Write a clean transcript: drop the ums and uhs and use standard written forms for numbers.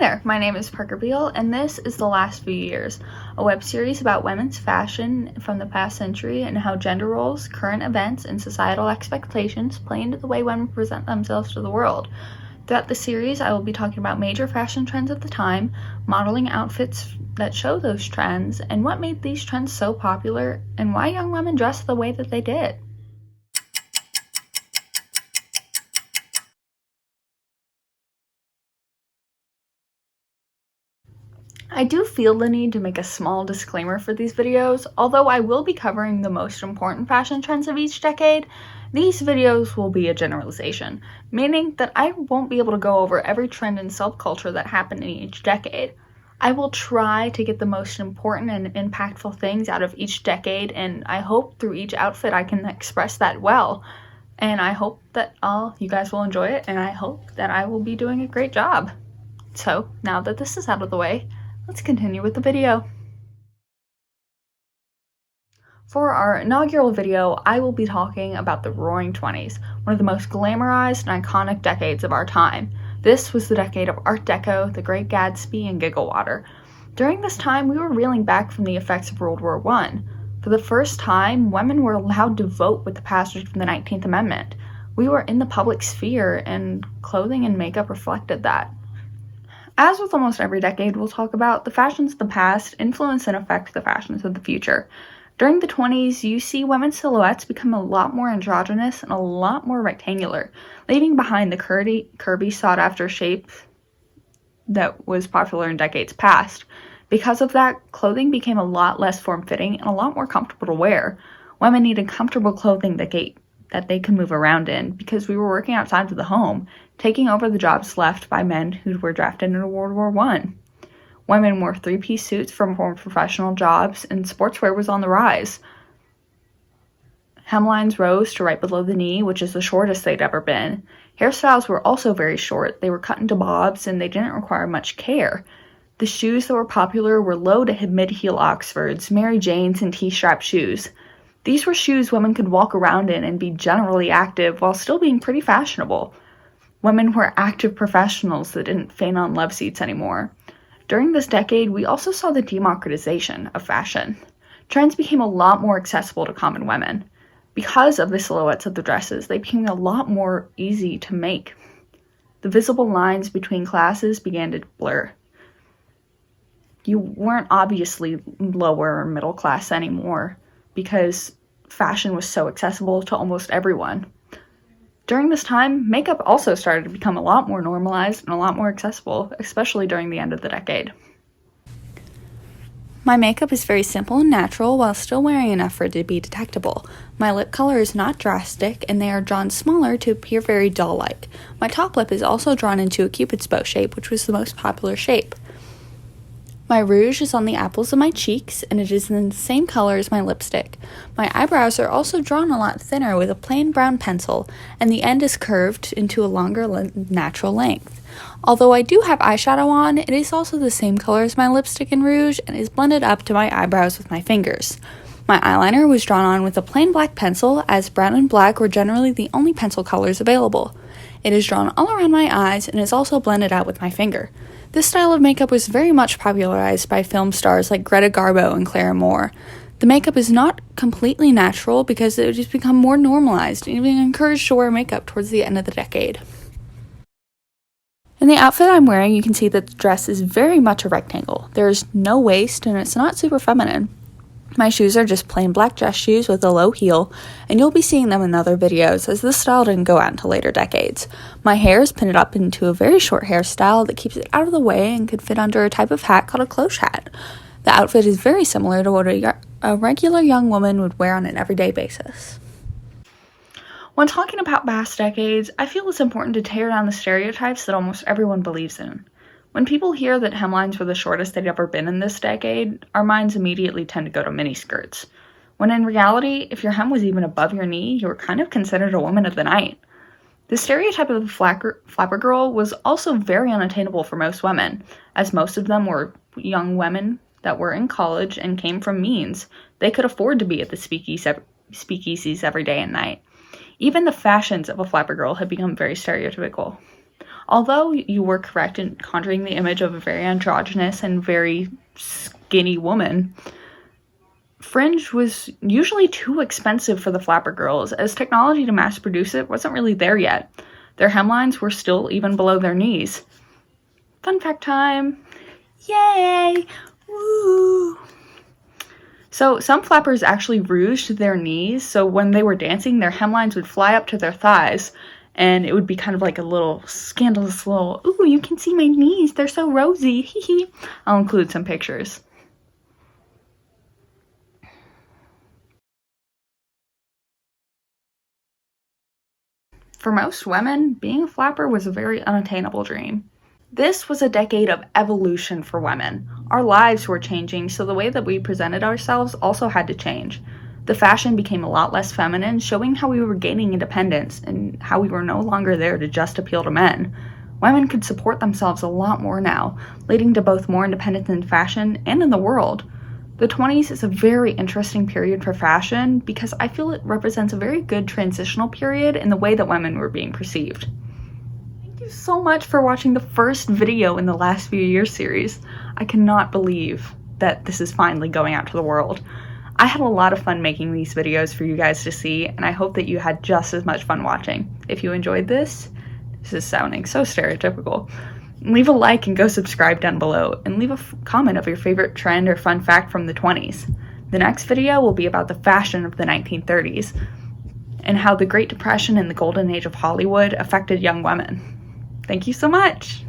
there, my name is Parker Beal, and this is The Last Few Years, a web series about women's fashion from the past century and how gender roles, current events, and societal expectations play into the way women present themselves to the world. Throughout the series, I will be talking about major fashion trends at the time, modeling outfits that show those trends, and what made these trends so popular, and why young women dressed the way that they did. I do feel the need to make a small disclaimer for these videos. Although I will be covering the most important fashion trends of each decade, these videos will be a generalization, meaning that I won't be able to go over every trend in subculture that happened in each decade. I will try to get the most important and impactful things out of each decade, and I hope through each outfit I can express that well. And I hope that you guys will enjoy it, and I hope that I will be doing a great job. So, now that this is out of the way, let's continue with the video. For our inaugural video, I will be talking about the Roaring '20s, one of the most glamorized and iconic decades of our time. This was the decade of Art Deco, The Great Gatsby, and Giggle Water. During this time, we were reeling back from the effects of World War I. For the first time, women were allowed to vote with the passage of the 19th Amendment. We were in the public sphere, and clothing and makeup reflected that. As with almost every decade we'll talk about, the fashions of the past influence and affect the fashions of the future. During the 20s, you see women's silhouettes become a lot more androgynous and a lot more rectangular, leaving behind the curvy, sought-after shape that was popular in decades past. Because of that, clothing became a lot less form-fitting and a lot more comfortable to wear. Women needed comfortable clothing that they could move around in, because we were working outside of the home, taking over the jobs left by men who were drafted into World War I. Women wore three-piece suits for more professional jobs, and sportswear was on the rise. Hemlines rose to right below the knee, which is the shortest they'd ever been. Hairstyles were also very short. They were cut into bobs, and they didn't require much care. The shoes that were popular were low to mid-heel Oxfords, Mary Janes, and T-strap shoes. These were shoes women could walk around in and be generally active while still being pretty fashionable. Women were active professionals that didn't faint on love seats anymore. During this decade, we also saw the democratization of fashion. Trends became a lot more accessible to common women. Because of the silhouettes of the dresses, they became a lot more easy to make. The visible lines between classes began to blur. You weren't obviously lower or middle class anymore, because fashion was so accessible to almost everyone. During this time, makeup also started to become a lot more normalized and a lot more accessible, especially during the end of the decade. My makeup is very simple and natural while still wearing enough for it to be detectable. My lip color is not drastic, and they are drawn smaller to appear very doll-like. My top lip is also drawn into a cupid's bow shape, which was the most popular shape. My rouge is on the apples of my cheeks, and it is in the same color as my lipstick. My eyebrows are also drawn a lot thinner with a plain brown pencil, and the end is curved into a longer natural length. Although I do have eyeshadow on, it is also the same color as my lipstick and rouge, and is blended up to my eyebrows with my fingers. My eyeliner was drawn on with a plain black pencil, as brown and black were generally the only pencil colors available. It is drawn all around my eyes, and is also blended out with my finger. This style of makeup was very much popularized by film stars like Greta Garbo and Clara Moore. The makeup is not completely natural because it has become more normalized and even encouraged to wear makeup towards the end of the decade. In the outfit I'm wearing, you can see that the dress is very much a rectangle. There is no waist, and it's not super feminine. My shoes are just plain black dress shoes with a low heel, and you'll be seeing them in other videos as this style didn't go out until later decades. My hair is pinned up into a very short hairstyle that keeps it out of the way and could fit under a type of hat called a cloche hat. The outfit is very similar to what a regular young woman would wear on an everyday basis. When talking about past decades, I feel it's important to tear down the stereotypes that almost everyone believes in. When people hear that hemlines were the shortest they'd ever been in this decade, our minds immediately tend to go to miniskirts. When in reality, if your hem was even above your knee, you were kind of considered a woman of the night. The stereotype of the flapper girl was also very unattainable for most women, as most of them were young women that were in college and came from means. They could afford to be at the speakeasies every day and night. Even the fashions of a flapper girl had become very stereotypical. Although you were correct in conjuring the image of a very androgynous and very skinny woman, fringe was usually too expensive for the flapper girls, as technology to mass produce it wasn't really there yet. Their hemlines were still even below their knees. Fun fact time! Yay! Woo! So some flappers actually rouged their knees, so when they were dancing, their hemlines would fly up to their thighs, and it would be kind of like a little scandalous little, ooh, you can see my knees, they're so rosy, hee hee. I'll include some pictures. For most women, being a flapper was a very unattainable dream. This was a decade of evolution for women. Our lives were changing, so the way that we presented ourselves also had to change. The fashion became a lot less feminine, showing how we were gaining independence and how we were no longer there to just appeal to men. Women could support themselves a lot more now, leading to both more independence in fashion and in the world. The 20s is a very interesting period for fashion because I feel it represents a very good transitional period in the way that women were being perceived. Thank you so much for watching the first video in the Last Few Years series. I cannot believe that this is finally going out to the world. I had a lot of fun making these videos for you guys to see, and I hope that you had just as much fun watching. If you enjoyed this is sounding so stereotypical, leave a like and go subscribe down below, and leave a comment of your favorite trend or fun fact from the 20s. The next video will be about the fashion of the 1930s, and how the Great Depression and the Golden Age of Hollywood affected young women. Thank you so much!